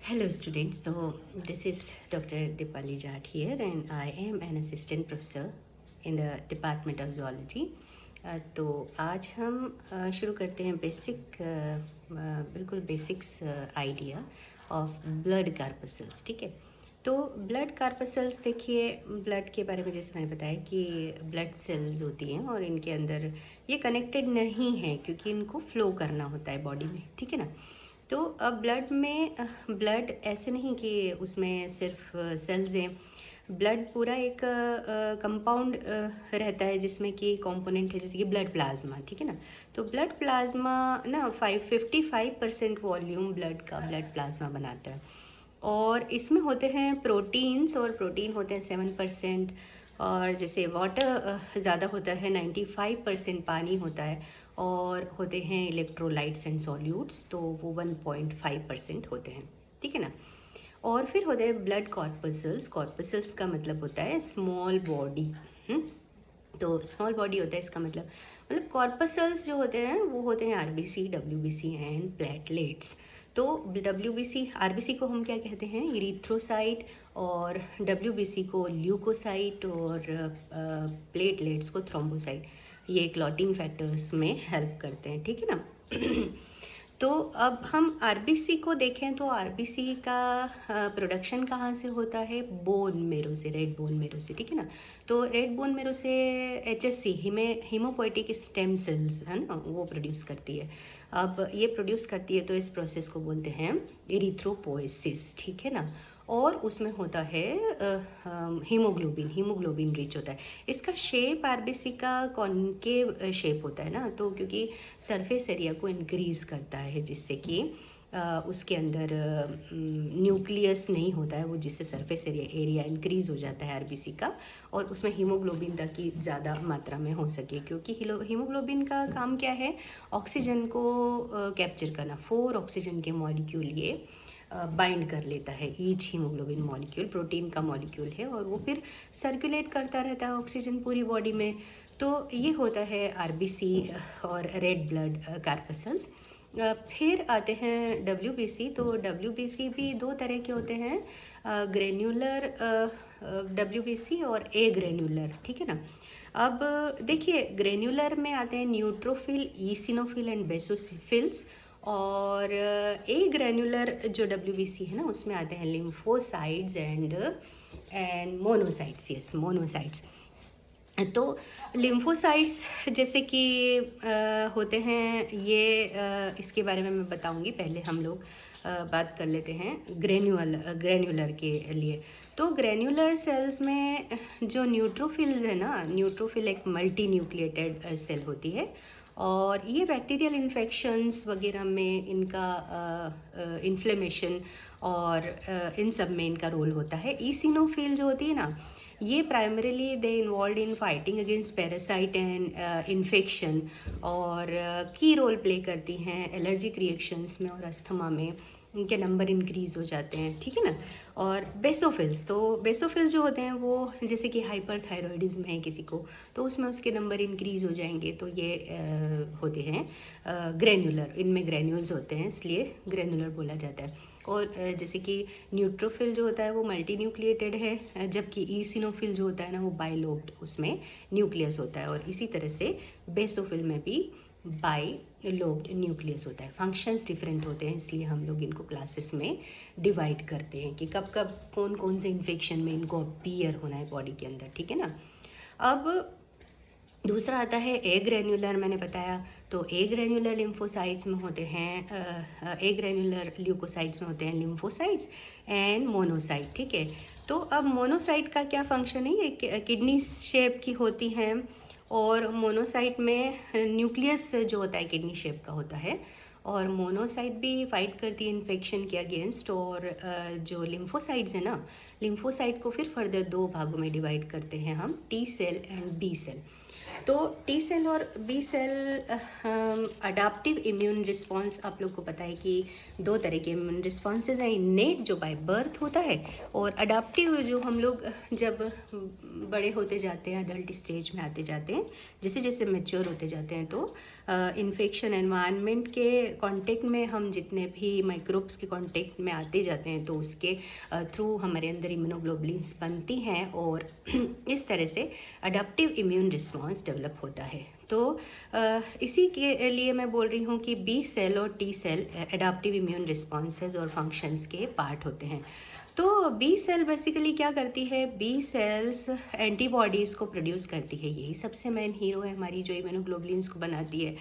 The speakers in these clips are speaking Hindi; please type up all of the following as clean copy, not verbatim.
Hello students, so this is Dr. Dipali Jat here and I am an assistant professor in the Department of Zoology. तो आज हम शुरू करते हैं बिल्कुल basics idea of blood corpuscles. ठीक है, तो ब्लड कार्पसल्स देखिए, ब्लड के बारे में जैसे मैंने बताया कि ब्लड सेल्स होती हैं और इनके अंदर ये कनेक्टेड नहीं है क्योंकि इनको फ्लो करना होता है बॉडी में। ठीक है ना, तो अब ब्लड ऐसे नहीं कि उसमें सिर्फ सेल्स हैं। ब्लड पूरा एक कंपाउंड रहता है जिसमें कि कंपोनेंट है जैसे कि ब्लड प्लाज्मा। ठीक है ना, तो ब्लड प्लाज्मा ना 55% वॉल्यूम ब्लड का ब्लड प्लाज्मा बनाता है और इसमें होते हैं प्रोटीन्स और प्रोटीन होते हैं 7%। और जैसे वाटर ज़्यादा होता है 95% पानी होता है और होते हैं इलेक्ट्रोलाइट्स एंड सॉल्यूट्स, तो वो 1.5% होते हैं। ठीक है ना, और फिर होते हैं ब्लड कॉर्पसल्स। कॉर्पसल्स का मतलब होता है स्मॉल बॉडी। तो स्मॉल बॉडी होता है, इसका मतलब कॉर्पसल्स जो होते हैं वो होते हैं आरबीसी, डब्ल्यूबीसी एंड प्लेटलेट्स। तो डब्ल्यूबीसी आरबीसी को हम क्या कहते हैं, इरिथ्रोसाइट, और डब्ल्यूबीसी को ल्यूकोसाइट और प्लेटलेट्स को थ्रोम्बोसाइट। ये क्लॉटिंग फैक्टर्स में हेल्प करते हैं। ठीक है ना तो अब हम आरबीसी को देखें तो आरबीसी का प्रोडक्शन कहाँ से होता है, बोन मेरो से, रेड बोन मेरो से। ठीक है ना, तो रेड बोन मेरो से एचएससी हीमोपोएटिक स्टेम सेल्स है ना, वो प्रोड्यूस करती है। अब ये प्रोड्यूस करती है तो इस प्रोसेस को बोलते हैं इरिथ्रोपोएसिस। ठीक है ना, और उसमें होता है हीमोग्लोबिन रिच होता है। इसका शेप आरबीसी का कॉन्केव शेप होता है ना, तो क्योंकि सरफेस एरिया को इंक्रीज करता है जिससे कि उसके अंदर न्यूक्लियस नहीं होता है वो, जिससे सरफेस एरिया इंक्रीज हो जाता है आरबीसी का और उसमें हीमोग्लोबिन ताकि ज़्यादा मात्रा में हो सके। क्योंकि हीमोग्लोबिन का काम क्या है, ऑक्सीजन को कैप्चर करना। 4 ऑक्सीजन के मॉलिक्यूल ये बाइंड कर लेता है। ईच हीमोग्लोबिन मॉलिक्यूल प्रोटीन का मॉलिक्यूल है और वो फिर सर्कुलेट करता रहता है ऑक्सीजन पूरी बॉडी में। तो ये होता है आरबीसी और रेड ब्लड कार्पसल्स। फिर आते हैं डब्ल्यूबीसी। तो डब्ल्यूबीसी भी 2 तरह के होते हैं, ग्रेन्युलर डब्ल्यूबीसी और ए ग्रेन्युलर। ठीक है ना, अब देखिए ग्रेन्युलर में आते हैं न्यूट्रोफिल, ईसिनोफिल एंड बेसोफिल्स, और ए ग्रेन्युलर जो डब्ल्यूबीसी है ना उसमें आते हैं lymphocytes and monocytes. Yes, monocytes. तो लिम्फोसाइट्स जैसे कि होते हैं ये, इसके बारे में मैं बताऊंगी। पहले हम लोग बात कर लेते हैं ग्रेन्युलर के लिए। तो ग्रेन्युलर सेल्स में जो न्यूट्रोफिल्स है ना, न्यूट्रोफिल एक मल्टी न्यूक्लिएटेड सेल होती है और ये बैक्टीरियल इन्फेक्शंस वगैरह में इनका इन्फ्लेमेशन और इन सब में इनका रोल होता है। ईसिनोफिल जो होती है ना, ये primarily they involve in fighting against parasite and infection, और की रोल प्ले करती हैं एलर्जिक रिएक्शंस में और अस्थमा में। इनके नंबर इंक्रीज हो जाते हैं। ठीक है ना, और बेसोफिल्स, तो बेसोफिल्स जो होते हैं वो जैसे कि हाइपरथायरॉयडिज्म है किसी को तो उसमें उसके नंबर इंक्रीज हो जाएंगे। तो ये होते हैं ग्रेन्युलर, इनमें ग्रेन्यूल्स होते हैं इसलिए ग्रेन्युलर बोला जाता है। और जैसे कि न्यूट्रोफिल जो होता है वो मल्टी न्यूक्लिएटेड है, जबकि ईसिनोफिल जो होता है ना वो बाइलोब्ड, उसमें न्यूक्लियस होता है। और इसी तरह से बेसोफिल में भी बाइलोब्ड न्यूक्लियस होता है। फंक्शंस डिफरेंट होते हैं इसलिए हम लोग इनको क्लासेस में डिवाइड करते हैं कि कब कब कौन कौन से इन्फेक्शन में इनको अपीयर होना है बॉडी के अंदर। ठीक है ना, अब दूसरा आता है ए ग्रेन्युलर। मैंने बताया तो ए ग्रेन्युलर लिम्फोसाइट्स में होते हैं, ए ग्रेन्युलर ल्यूकोसाइट्स में होते हैं लिम्फोसाइट्स एंड मोनोसाइट। ठीक है, तो अब मोनोसाइट का क्या फंक्शन है, ये किडनी शेप की होती हैं और मोनोसाइट में न्यूक्लियस जो होता है किडनी शेप का होता है, और मोनोसाइट भी फाइट करती है इन्फेक्शन के अगेंस्ट। और जो लिम्फोसाइट्स है ना, लिम्फोसाइट को फिर फर्दर 2 भागों में डिवाइड करते हैं हम, T cell and B cell. तो टी सेल और B cell adaptive immune response, आप लोग को पता है कि दो तरह के इम्यून रिस्पॉन्सेज हैं, इनेट जो बाय बर्थ होता है, और अडाप्टिव जो हम लोग जब बड़े होते जाते हैं, अडल्ट स्टेज में आते जाते हैं, जैसे जैसे मैच्योर होते जाते हैं, तो इन्फेक्शन एनवायरनमेंट के कांटेक्ट में हम जितने भी माइक्रोब्स के कांटेक्ट में आते जाते हैं, तो उसके थ्रू हमारे अंदर इम्यूनोग्लोबुलिन्स बनती हैं और इस तरह से अडाप्टिव इम्यून रिस्पॉन्स डेवलप होता है। तो इसी के लिए मैं बोल रही हूँ कि बी सेल और T cell adaptive immune responses और फंक्शंस के पार्ट होते हैं। तो बी सेल बेसिकली क्या करती है, बी सेल्स एंटीबॉडीज़ को प्रोड्यूस करती है, यही सबसे मेन हीरो है हमारी, जो इम्यूनोग्लोबुलिन्स को बनाती है।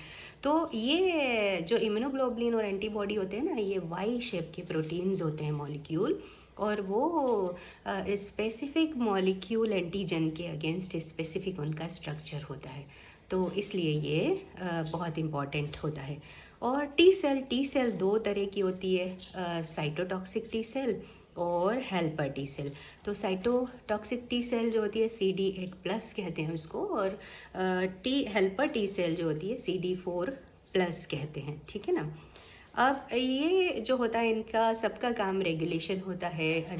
तो ये जो इम्यूनोग्लोबुलिन और एंटीबॉडी होते हैं ना, ये वाई शेप के प्रोटीन्स होते हैं, मॉलिक्यूल, और वो स्पेसिफिक मॉलिक्यूल एंटीजन के अगेंस्ट स्पेसिफिक उनका स्ट्रक्चर होता है, तो इसलिए ये बहुत इम्पॉर्टेंट होता है। और टी सेल दो तरह की होती है, साइटोटॉक्सिक टी सेल और हेल्पर टी सेल। तो साइटोटॉक्सिक टी सेल जो होती है CD8+ कहते हैं उसको, और हेल्पर टी सेल जो होती है CD4+ कहते हैं, ठीक है ना। अब ये जो होता है, इनका सबका काम रेगुलेशन होता है